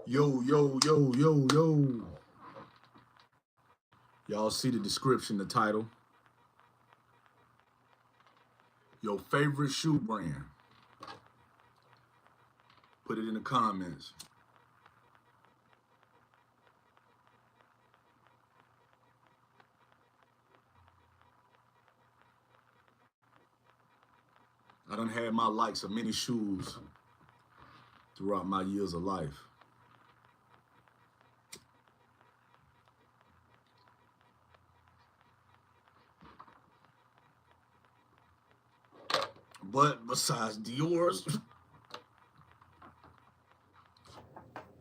Yo, yo, yo, yo, yo. Y'all see the description, the title. Your favorite shoe brand. Put it in the comments. I done had my likes of many shoes throughout my years of life. But besides Dior's,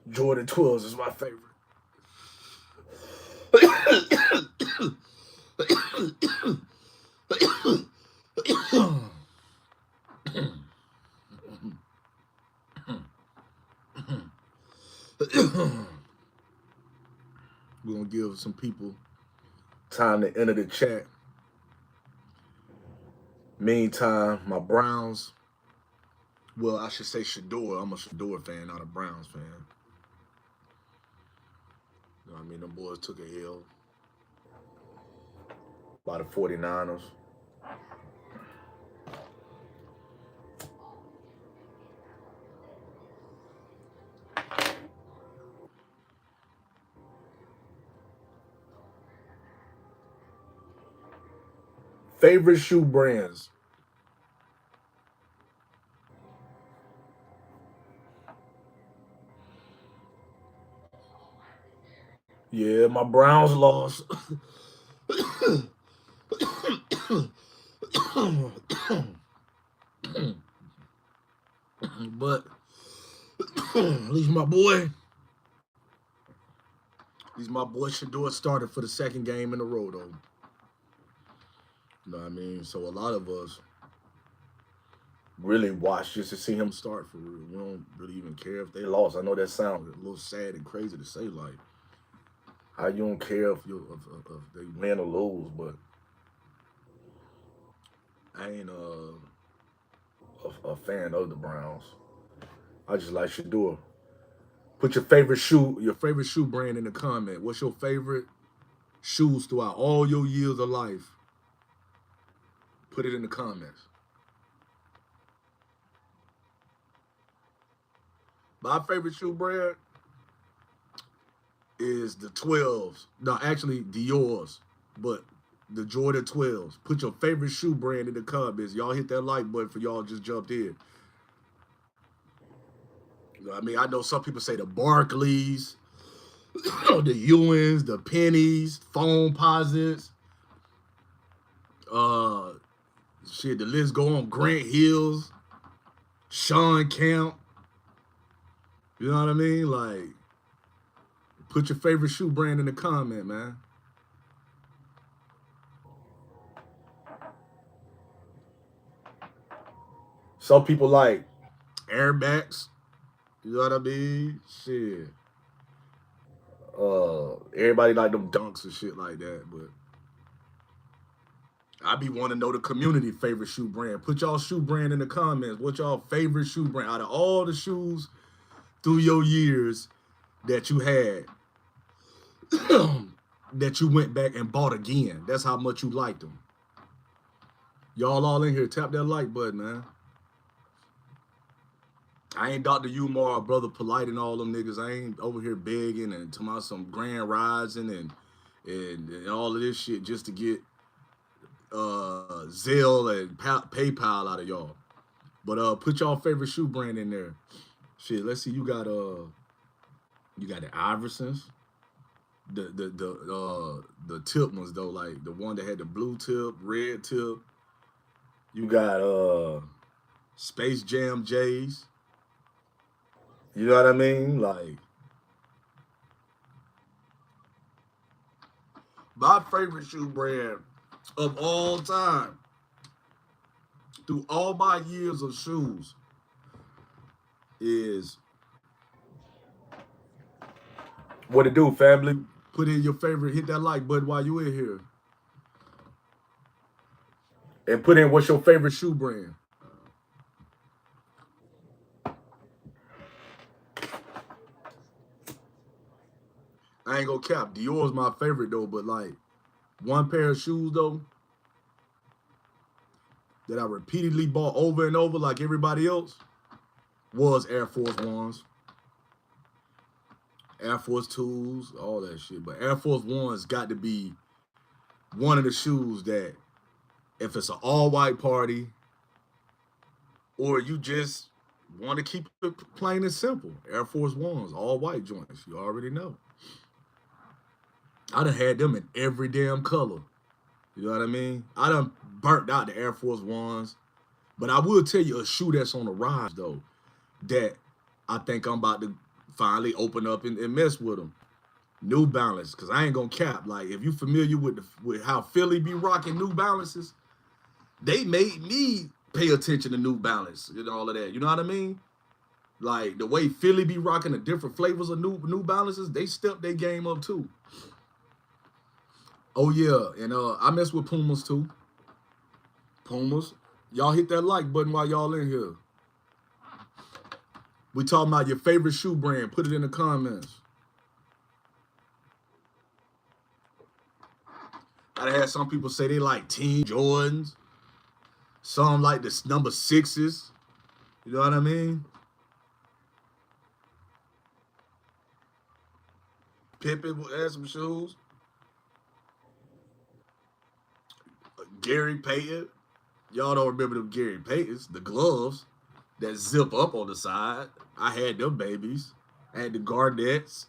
Jordan 12s is my favorite. We're gonna give some people time to enter the chat. Meantime, my Browns. Well, I should say Shador. I'm a Shador fan, not a Browns fan. You know what I mean? Them boys took a L by the 49ers. Favorite shoe brands. Yeah, my Browns lost. But at least my boy Shador started for the second game in a row, though. You know what I mean? So a lot of us really watch just to see him start for real. We don't really even care if they lost. I know that sounds a little sad and crazy to say, like, how you don't care if they win or lose, but I ain't a fan of the Browns. I just like Shador. Put your favorite shoe brand in the comment. What's your favorite shoes throughout all your years of life? Put it in the comments. My favorite shoe brand is the 12s. No, actually Dior's, but the Jordan 12s. Put your favorite shoe brand in the comments. Y'all hit that like button for y'all just jumped in. You know what I mean? I know some people say the Barclays, the Ewins, the Pennies, Foam Posits. Uh, shit, the list go on. Grant Hills, Sean Camp. You know what I mean? Like, put your favorite shoe brand in the comment, man. Some people like Air Max. You know what I mean? Shit. Everybody like them dunks and shit like that, but I be wanting to know the community favorite shoe brand. Put y'all shoe brand in the comments. What y'all favorite shoe brand out of all the shoes through your years that you had that you went back and bought again? That's how much you liked them. Y'all all in here, tap that like button, man. I ain't Dr. Umar, Brother Polite, and all them niggas. I ain't over here begging and talking about some grand rising and all of this shit just to get Zelle and PayPal out of y'all. But put y'all favorite shoe brand in there. Shit, let's see. You got the Iversons, the tip ones though, like the one that had the blue tip, red tip. You got Space Jam J's. You know what I mean? Like, my favorite shoe brand of all time, through all my years of shoes, is what it do, family. Put in your favorite, hit that like button while you in here. And put in what's your favorite shoe brand. ain't gonna cap. Dior's my favorite though, but like one pair of shoes though that I repeatedly bought over and over like everybody else was Air Force Ones, Air Force Twos, all that shit. But Air Force Ones got to be one of the shoes that if it's an all-white party or you just want to keep it plain and simple, Air Force Ones, all-white joints, you already know. I done had them in every damn color. You know what I mean? I done burnt out the Air Force Ones. But I will tell you a shoe that's on the rise, though, that I think I'm about to finally open up and mess with them. New Balance, because I ain't going to cap. Like, if you familiar with how Philly be rocking New Balances, they made me pay attention to New Balance and all of that. You know what I mean? Like, the way Philly be rocking the different flavors of New Balances, they stepped their game up, too. Oh, yeah, and I mess with Pumas, too. Pumas. Y'all hit that like button while y'all in here. We talking about your favorite shoe brand. Put it in the comments. I had some people say they like Team Jordans. Some like the number 6s. You know what I mean? Pippen had some shoes. Gary Payton. Y'all don't remember them Gary Paytons, the gloves that zip up on the side. I had them babies. I had the Garnett's.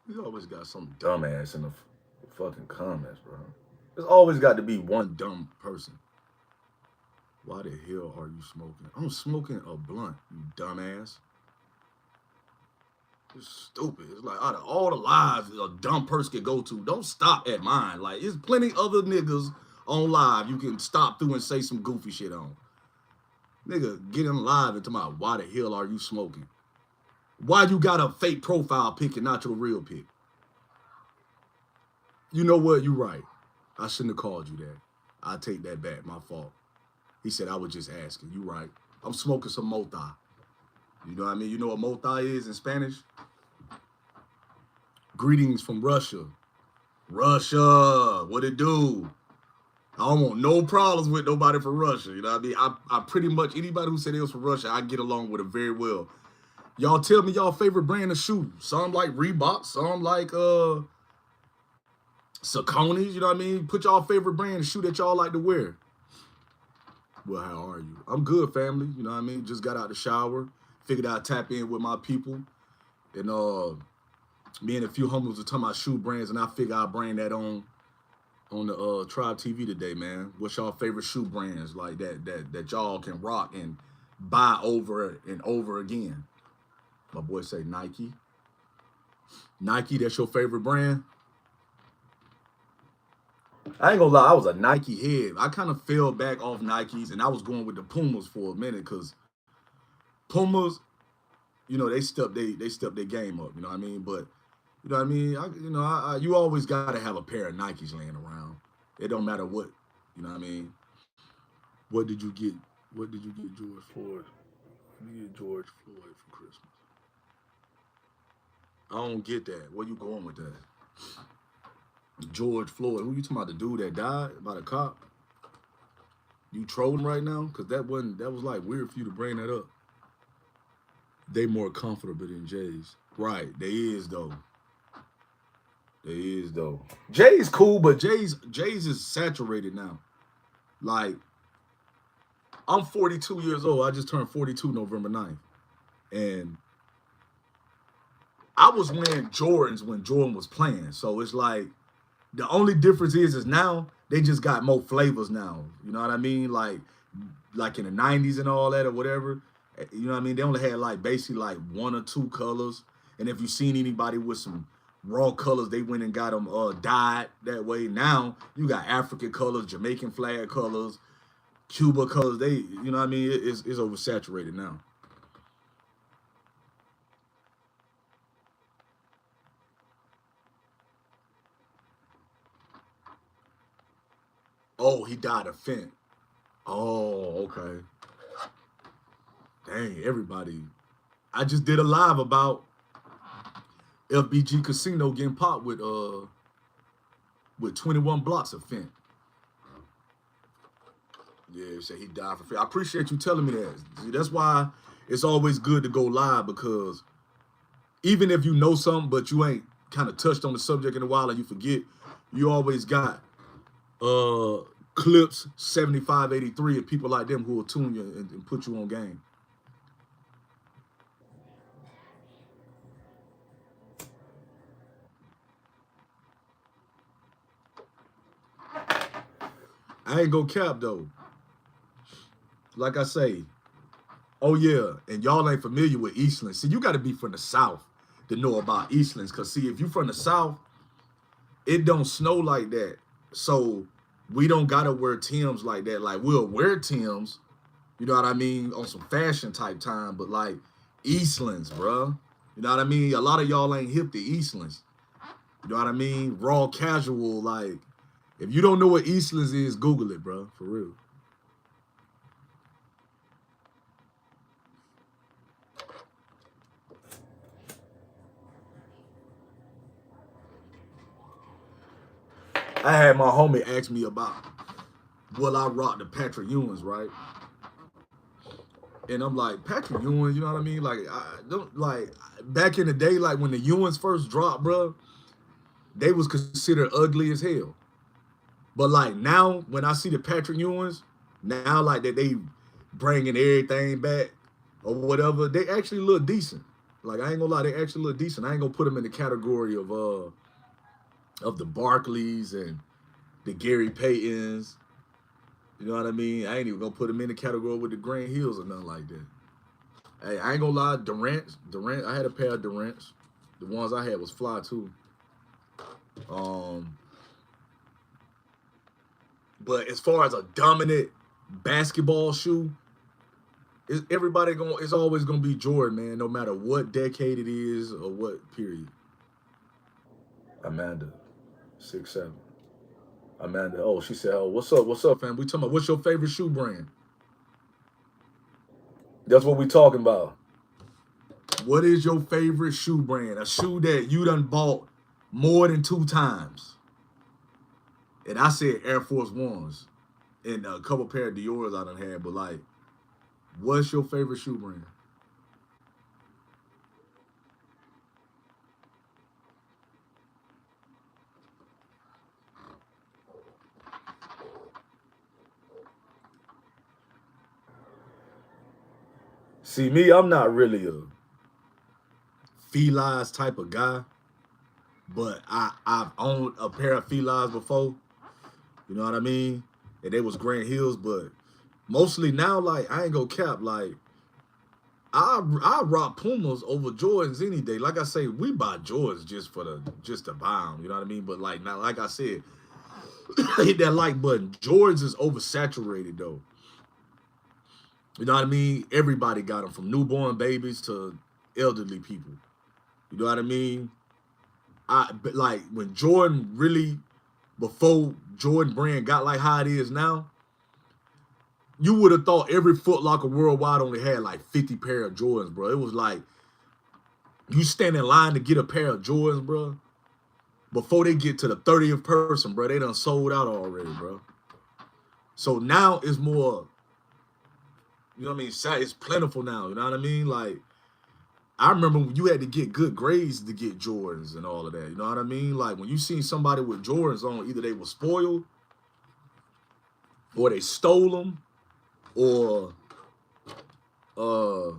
You always got some dumbass in the fucking comments, bro. There's always got to be one dumb person. Why the hell are you smoking? I'm smoking a blunt, you dumbass. It's stupid. It's like out of all the lives a dumb person could go to, don't stop at mine. Like, there's plenty other niggas on live you can stop through and say some goofy shit on. Nigga, get in live and talk about why the hell are you smoking? Why you got a fake profile pic and not your real pic? You know what? You right. I shouldn't have called you that. I take that back. My fault. He said I was just asking. You right. I'm smoking some mota. You know what I mean? You know what mota is in Spanish? Greetings from Russia. Russia, what it do? I don't want no problems with nobody from Russia. You know what I mean? I pretty much, anybody who said they was from Russia, I get along with it very well. Y'all tell me y'all favorite brand of shoes. Some like Reebok, some like Saucony's, you know what I mean? Put y'all favorite brand of shoe that y'all like to wear. Well, how are you? I'm good, family. You know what I mean? Just got out the shower. Figured I'd tap in with my people. And me and a few homies were talking about shoe brands, and I figured I'd bring that on the Tribe TV today, man. What's y'all favorite shoe brands like that y'all can rock and buy over and over again? My boy say Nike. Nike, that's your favorite brand? I ain't gonna lie, I was a Nike head. I kind of fell back off Nikes, and I was going with the Pumas for a minute because Pumas, you know, they stepped their game up. You know what I mean? But you know what I mean? You always gotta have a pair of Nikes laying around. It don't matter what. You know what I mean? What did you get? What did you get George Floyd? What did you get George Floyd for Christmas? I don't get that. Where you going with that? George Floyd. Who you talking about? The dude that died by the cop? You trolling right now? Because that was like weird for you to bring that up. They more comfortable than Jay's. Right. They is though. Jay's cool, but Jay's is saturated now. Like, I'm 42 years old. I just turned 42 November 9th. And I was wearing Jordans when Jordan was playing. So it's like, the only difference is now they just got more flavors now. You know what I mean? Like in the 90s and all that or whatever. You know what I mean? They only had like basically like one or two colors. And if you seen anybody with some raw colors, they went and got them dyed that way. Now you got African colors, Jamaican flag colors, Cuba colors. You know what I mean? It's oversaturated now. Oh, he died of fent. Oh, okay. Dang, everybody. I just did a live about FBG Casino getting popped with 21 blocks of fent. Yeah, say he died for free. I appreciate you telling me that. See, that's why it's always good to go live, because even if you know something but you ain't kind of touched on the subject in a while and you forget, you always got clips 7583 and people like them who will tune you and put you on game. I ain't gonna cap though. Like I say, oh yeah, and y'all ain't familiar with Eastlands. See, you got to be from the South to know about Eastlands. Cause see, if you from the South, it don't snow like that. So we don't gotta wear Timbs like that. Like we'll wear Timbs, you know what I mean, on some fashion type time. But like Eastlands, bro, you know what I mean. A lot of y'all ain't hip to Eastlands. You know what I mean? Raw casual, like if you don't know what Eastlands is, Google it, bro, for real. I had my homie ask me about will I rock the Patrick Ewings, right? And I'm like, Patrick Ewing, you know what I mean? Like, I don't like back in the day, like when the Ewings first dropped, bro, they was considered ugly as hell. But like now, when I see the Patrick Ewings, now like that they bringing everything back or whatever, they actually look decent. Like I ain't gonna lie, they actually look decent. I ain't gonna put them in the category of the Barkleys and the Gary Paytons. You know what I mean? I ain't even gonna put them in the category with the Grant Hills or nothing like that. Hey, I ain't gonna lie, Durant, I had a pair of Durants. The ones I had was fly too. Um, but as far as a dominant basketball shoe, it's always gonna be Jordan, man, no matter what decade it is or what period. Amanda, 6'7". Amanda, oh, she said, oh, what's up, fam? We talking about what's your favorite shoe brand? That's what we talking about. What is your favorite shoe brand? A shoe that you done bought more than 2 times. And I said Air Force Ones and a couple pair of Dior's I done had, but like, what's your favorite shoe brand? See, me, I'm not really a felines type of guy, but I've owned a pair of felines before. You know what I mean? And they was Grant Hills, but mostly now, like I ain't gonna cap. Like I rock Pumas over Jordans any day. Like I say, we buy Jordans just to buy them. You know what I mean? But like now, like I said, hit that like button. Jordans is oversaturated though. You know what I mean? Everybody got them, from newborn babies to elderly people. You know what I mean? But like when Jordan really, before Jordan brand got like how it is now, you would have thought every Foot Locker worldwide only had like 50 pair of Jordans, bro. It was like you stand in line to get a pair of Jordans, bro. Before they get to the 30th person, bro, they done sold out already, bro. So now it's more, you know what I mean? It's plentiful now, you know what I mean? Like, I remember when you had to get good grades to get Jordans and all of that, you know what I mean? Like, when you seen somebody with Jordans on, either they were spoiled or they stole them or uh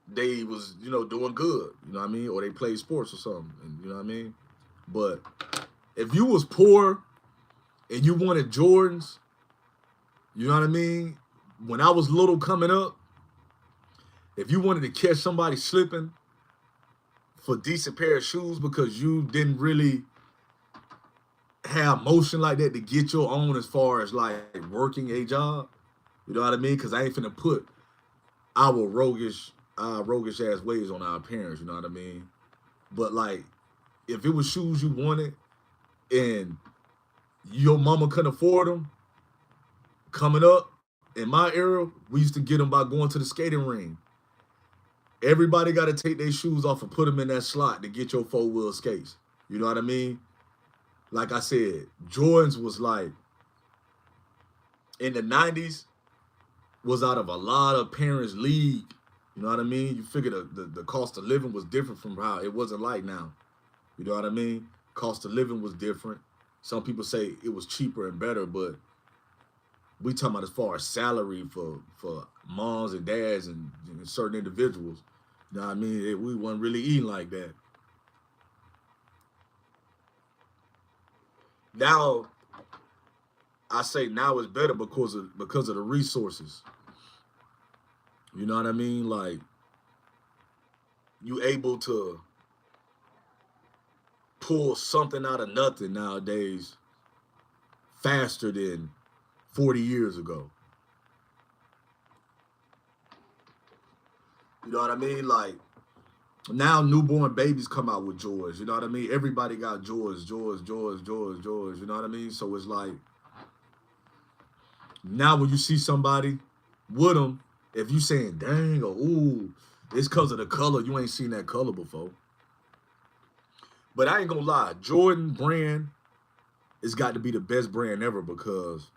they was, you know, doing good, you know what I mean? Or they played sports or something, you know what I mean? But if you was poor and you wanted Jordans, you know what I mean? When I was little coming up, if you wanted to catch somebody slipping for a decent pair of shoes because you didn't really have motion like that to get your own as far as like working a job, you know what I mean? Because I ain't finna put our roguish ass ways on our parents, you know what I mean? But like, if it was shoes you wanted and your mama couldn't afford them, coming up in my era, we used to get them by going to the skating ring. Everybody got to take their shoes off and put them in that slot to get your four-wheel skates. You know what I mean? Like I said, Jordans was like, in the 90s, was out of a lot of parents' league. You know what I mean? You figure the cost of living was different from how it wasn't like now. You know what I mean? Cost of living was different. Some people say it was cheaper and better, but we talking about as far as salary for moms and dads and certain individuals. You know what I mean? We wasn't really eating like that. Now I say now it's better because of the resources. You know what I mean? Like you able to pull something out of nothing nowadays faster than 40 years ago. You know what I mean? Like now newborn babies come out with Jordans. You know what I mean? Everybody got Jordans. You know what I mean? So it's like now when you see somebody with them, if you saying dang or ooh, it's because of the color. You ain't seen that color before. But I ain't gonna lie, Jordan brand has got to be the best brand ever because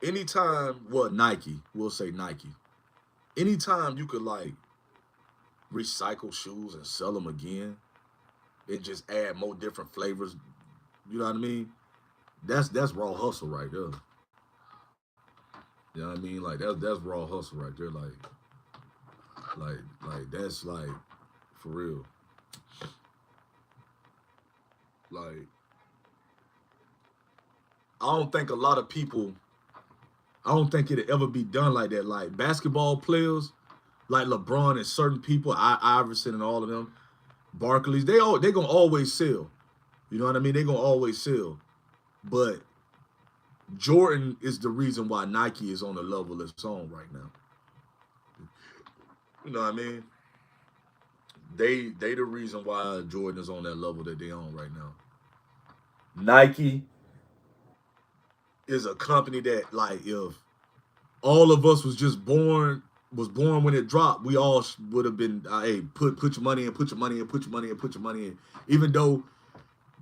anytime, well, Nike, we'll say Nike. Anytime you could like recycle shoes and sell them again and just add more different flavors, you know what I mean? That's raw hustle right there. You know what I mean? Like that's raw hustle right there. Like that's like for real. Like I don't think a lot of people. I don't think it'll ever be done like that. Like basketball players, like LeBron and certain people, Iverson and all of them, Barclays, they gonna always sell. You know what I mean? They gonna always sell. But Jordan is the reason why Nike is on the level it's on right now. You know what I mean? They the reason why Jordan is on that level that they on right now. Nike is a company that like if all of us was born when it dropped, we all would have been hey put your money in, put your money in, put your money in, put your money in. Even though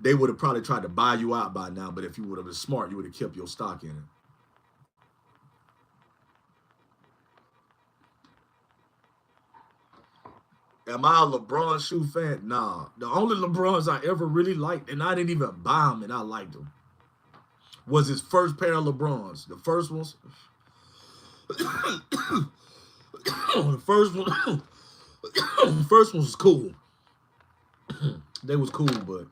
they would have probably tried to buy you out by now, but if you would have been smart, you would have kept your stock in it. Am I a LeBron shoe fan? Nah. The only LeBrons I ever really liked, and I didn't even buy them, and I liked them, was his first pair of LeBrons. The first ones, the first one, the first one was cool. They was cool, but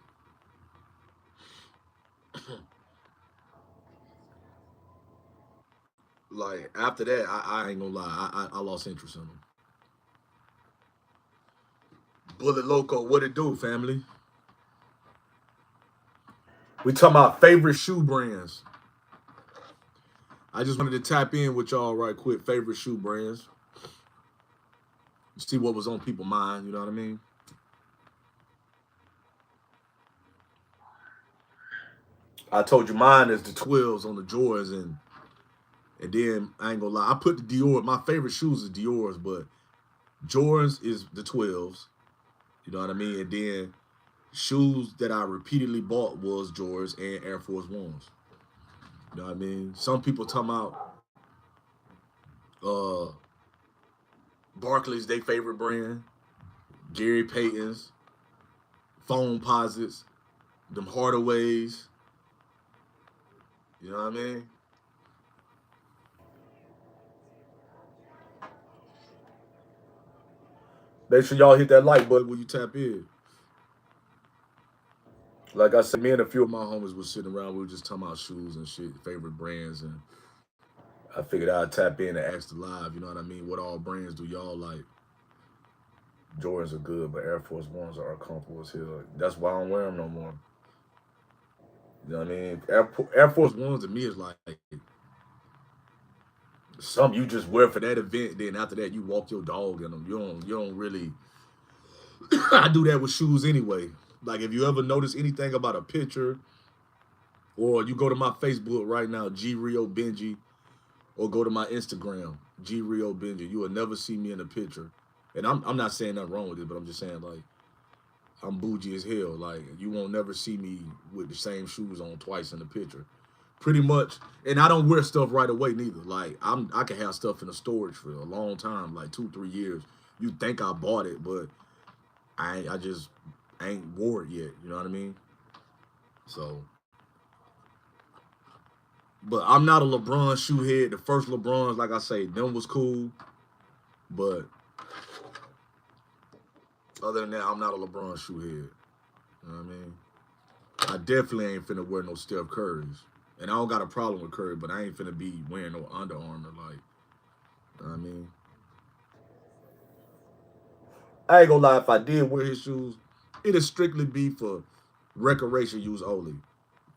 like after that, I ain't gonna lie, I lost interest in them. Bullet Loco, what it do, family? We talking about favorite shoe brands. I just wanted to tap in with y'all right quick. Favorite shoe brands. See what was on people's mind. You know what I mean? I told you mine is the 12s on the Jordans, and then I ain't gonna lie. I put the Dior. My favorite shoes is Dior's, but Jordans is the 12s. You know what I mean? And then shoes that I repeatedly bought was Jordans and Air Force Ones. You know what I mean? Some people talking about uh Barclays, their favorite brand, Gary Payton's, Phone Posits, them Hardaways. You know what I mean? Make sure y'all hit that like button when you tap in. Like I said, me and a few of my homies was sitting around. We were just talking about shoes and shit, favorite brands, and I figured I'd tap in and ask the live. You know what I mean? What all brands do y'all like? Jordans are good, but Air Force Ones are uncomfortable as hell. That's why I don't wear them no more. You know what I mean? Air Force Ones to me is like some you just wear for that event. Then after that, you walk your dog in them. You don't really. I do that with shoes anyway. Like if you ever notice anything about a picture, or you go to my Facebook right now, G Rio Benji, or go to my Instagram, G Rio Benji, you will never see me in a picture And I'm not saying nothing wrong with it, but I'm just saying like I'm bougie as hell. Like you won't never see me with the same shoes on twice in the picture. Pretty much, and I don't wear stuff right away neither. Like I can have stuff in the storage for a long time, like 2, 3 years. You think I bought it, but I just ain't wore it yet. You know what I mean? So, but I'm not a LeBron shoe head. The first LeBrons, like I say, them was cool, but other than that, I'm not a LeBron shoe head. You know what I mean? I definitely ain't finna wear no Steph Currys. And I don't got a problem with Curry, but I ain't finna be wearing no Under Armour. Like, you know what I mean? I ain't gonna lie, if I did wear his shoes, it'd strictly be for recreation use only.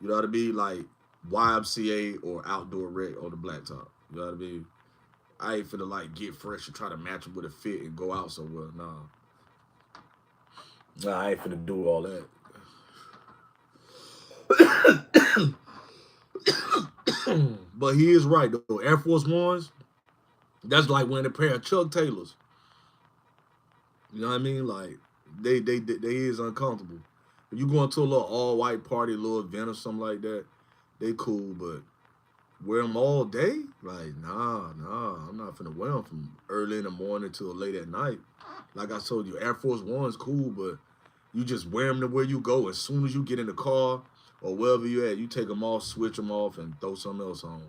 You know what I mean? Like YMCA or outdoor rec on the blacktop. You know what I mean? I ain't finna like get fresh and try to match them with a fit and go out somewhere. Nah, I ain't finna do all that. But he is right though. Air Force Ones, that's like wearing a pair of Chuck Taylors. You know what I mean? Like they is uncomfortable. If you go into a little all white party, a little event or something like that, they cool. But wear them all day? Like nah. I'm not finna wear them from early in the morning till late at night. Like I told you, Air Force One's cool, but you just wear them to where you go. As soon as you get in the car or wherever you at, you take them off, switch them off, and throw something else on.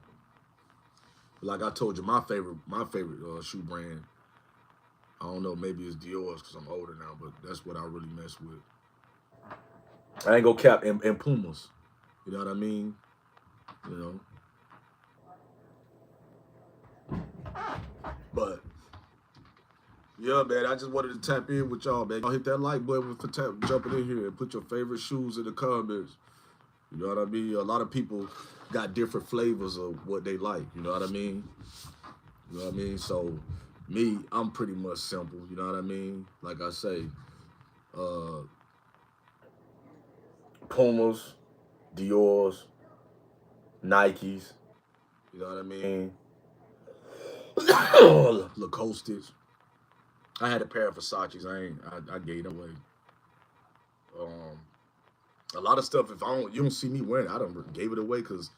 Like I told you, my favorite shoe brand. I don't know, maybe it's Dior's because I'm older now, but that's what I really mess with. I ain't gonna cap in Pumas. You know what I mean? You know, but yeah, man. I just wanted to tap in with y'all, man. Y'all hit that like button for jumping in here and put your favorite shoes in the comments. You know what I mean? A lot of people got different flavors of what they like. You know what I mean? You know what I mean? So me, I'm pretty much simple. You know what I mean? Like I say, uh, Pumas, Dior's, Nikes. You know what I mean? Lacoste's. I had a pair of Versace's. I gave them away. Um, a lot of stuff. If I don't, you don't see me wearing it. I don't gave it away because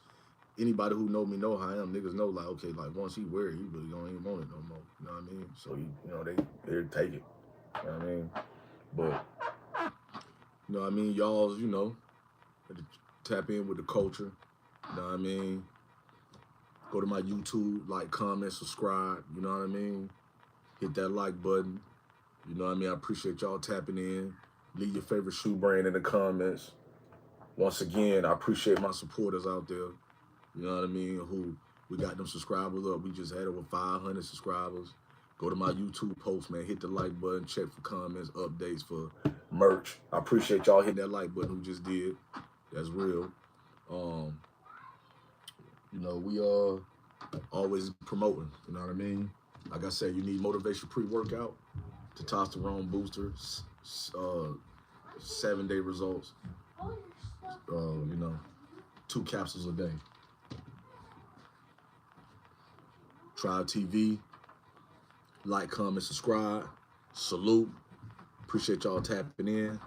anybody who know me know how I am. Niggas know like okay, like once he wear it, he really don't even want it no more. You know what I mean? So they take it. You know what I mean? But you know what I mean? Y'all, tap in with the culture. You know what I mean? Go to my YouTube, like, comment, subscribe. You know what I mean? Hit that like button. You know what I mean? I appreciate y'all tapping in. Leave your favorite shoe brand in the comments. Once again, I appreciate my supporters out there. You know what I mean? Who we got them subscribers up. We just had over 500 subscribers. Go to my YouTube post, man. Hit the like button. Check for comments, updates for merch. I appreciate y'all hitting that like button who just did. That's real. Um, we always promoting. You know what I mean? Like I said, you need motivation pre-workout, testosterone booster, 7-day results. You know, 2 capsules a day. Tribe TV. Like, comment, subscribe. Salute. Appreciate y'all tapping in.